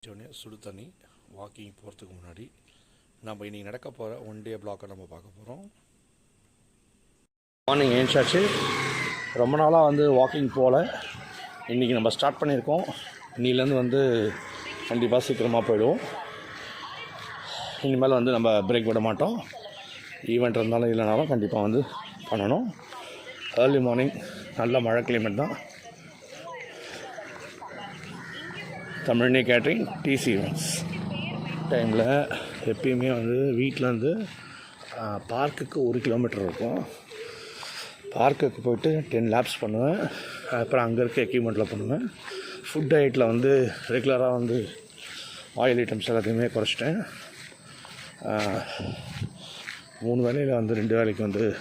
சுடு தண்ணி வாக்கிங் போகிறதுக்கு முன்னாடி நம்ம இன்றைக்கி நடக்க போகிற ஒன் டே பிளாக்கை நம்ம பார்க்க போகிறோம். மார்னிங் ஏஞ்சாச்சு. ரொம்ப நாளாக வாக்கிங் போகல. இன்றைக்கி நம்ம ஸ்டார்ட் பண்ணியிருக்கோம். இன்னிலேருந்து கண்டிப்பாக சீக்கிரமாக போயிடுவோம். இனிமேல் நம்ம பிரேக் விட மாட்டோம். ஈவெண்ட் இருந்தாலும் இல்லைனாலும் கண்டிப்பாக பண்ணணும். ஏர்லி மார்னிங் நல்ல மழை கிளைமேட் தான். தமிழ்னி கேட்ரிங் டிசி ஈவெண்ட்ஸ் டைமில் எப்பயுமே வீட்டிலேருந்து பார்க்குக்கு 1 கிலோமீட்டர் இருக்கும். பார்க்குக்கு போய்ட்டு 10 லேப்ஸ் பண்ணுவேன். அப்புறம் அங்கே இருக்க எக்யூப்மெண்ட்டில் பண்ணுவேன். ஃபுட் டயட்டில் ரெகுலராக ஆயில் ஐட்டம்ஸ் எல்லாத்தையுமே குறைச்சிட்டேன். 3 வேளையில் 2 வேளைக்கு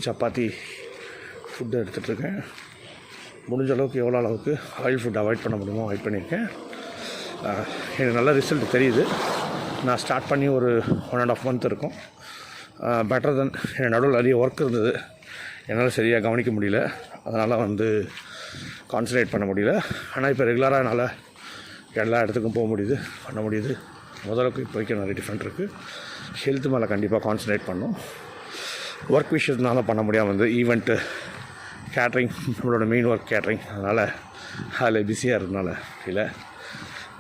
சப்பாத்தி ஃபுட்டு எடுத்துகிட்ருக்கேன். முடிஞ்ச அளவுக்கு எவ்வளோ அளவுக்கு ஆயில் ஃபுட் அவாய்ட் பண்ண முடியுமோ அவாய்ட் பண்ணியிருக்கேன். எனக்கு நல்ல ரிசல்ட் தெரியுது. நான் ஸ்டார்ட் பண்ணி ஒரு 1.5 மந்த் இருக்கும். பெட்டர் தென் என் நடுவில் நிறைய ஒர்க் இருந்தது. என்னால் சரியாக கவனிக்க முடியல. அதனால் கான்சன்ட்ரேட் பண்ண முடியல. ஆனால் இப்போ ரெகுலராக என்னால் எல்லா இடத்துக்கும் போக முடியுது, பண்ண முடியுது. முதலுக்கு இப்போ வரைக்கும் நிறைய டிஃப்ரெண்ட் இருக்குது. ஹெல்த் மேலே கண்டிப்பாக கான்சன்ட்ரேட் பண்ணணும். ஒர்க் விஷயத்தினால பண்ண முடியாமல் ஈவெண்ட்டு கேட்ரிங் நம்மளோட மெயின் ஒர்க் கேட்ரிங். அதனால் அதில் பிஸியாக இருந்தனால இல்லை.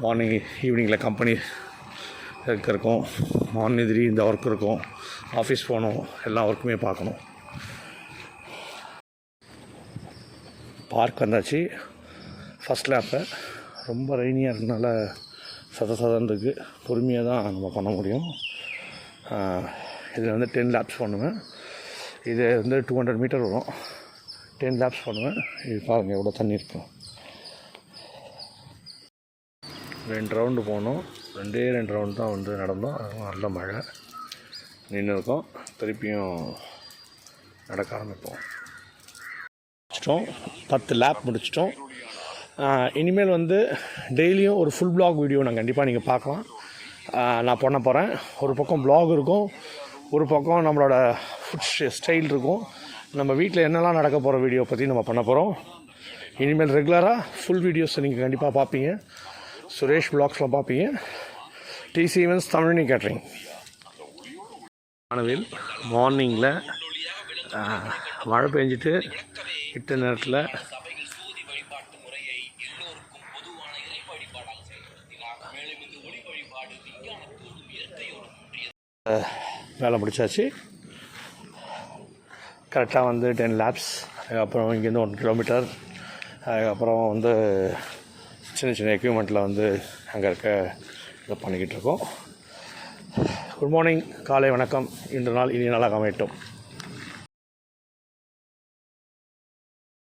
மார்னிங் ஈவினிங்கில் கம்பெனி இருக்கும். மார்னிங் இந்த ஒர்க் இருக்கும். ஆஃபீஸ் போகணும். எல்லா ஒர்க்குமே பார்க்கணும். பார்க் வந்தாச்சு. ஃபஸ்ட் லேப்பை ரொம்ப ரெய்னியாக இருக்கனால சதன்னு இருக்குது. பொறுமையாக தான் நம்ம பண்ண முடியும். இதில் 10 லேப்ஸ் பண்ணுவேன். இது 200 மீட்டர் வரும். 10 லேப்ஸ் பண்ணுவேன். இது பாருங்கள் எவ்வளோ தண்ணி இருக்கும். 2 ரவுண்டு போனோம். 2 ரவுண்டு தான் நடந்தோம். நல்ல மழை நின்று இருக்கோம். திருப்பியும் நடக்க ஆரம்பிப்போம். முடிச்சிட்டோம். 10 லேப் முடிச்சிட்டோம். இனிமேல் டெய்லியும் ஒரு ஃபுல் பிளாக் வீடியோ நான் கண்டிப்பாக நீங்கள் பார்க்கலாம். நான் பண்ண போகிறேன். ஒரு பக்கம் பிளாக் இருக்கும், ஒரு பக்கம் நம்மளோட ஃபுட் ஸ்டைல் இருக்கும். நம்ம வீட்டில் என்னெல்லாம் நடக்க போகிற வீடியோ பற்றி நம்ம பண்ண போகிறோம். இனிமேல் ரெகுலராக ஃபுல் வீடியோஸை நீங்கள் கண்டிப்பாக பார்ப்பீங்க. சுரேஷ் பிளாக்ஸில் பார்ப்பீங்க. டிசி ஈவெண்ட்ஸ் தமிழ்னி கேட்ரிங். வானவில் மார்னிங்கில் மழை பெஞ்சிட்டு விட்ட நேரத்தில் வேலை முடிச்சாச்சு. கரெக்டாக 10 லேப்ஸ். அதுக்கப்புறம் இங்கேருந்து 1 கிலோமீட்டர். அதுக்கப்புறம் சின்ன சின்ன எக்யூப்மெண்ட்டில் அங்கே இருக்க இதை பண்ணிக்கிட்டு இருக்கோம். குட் மார்னிங், காலை வணக்கம். இன்று நாள் இனி நாளாக அமையட்டும்.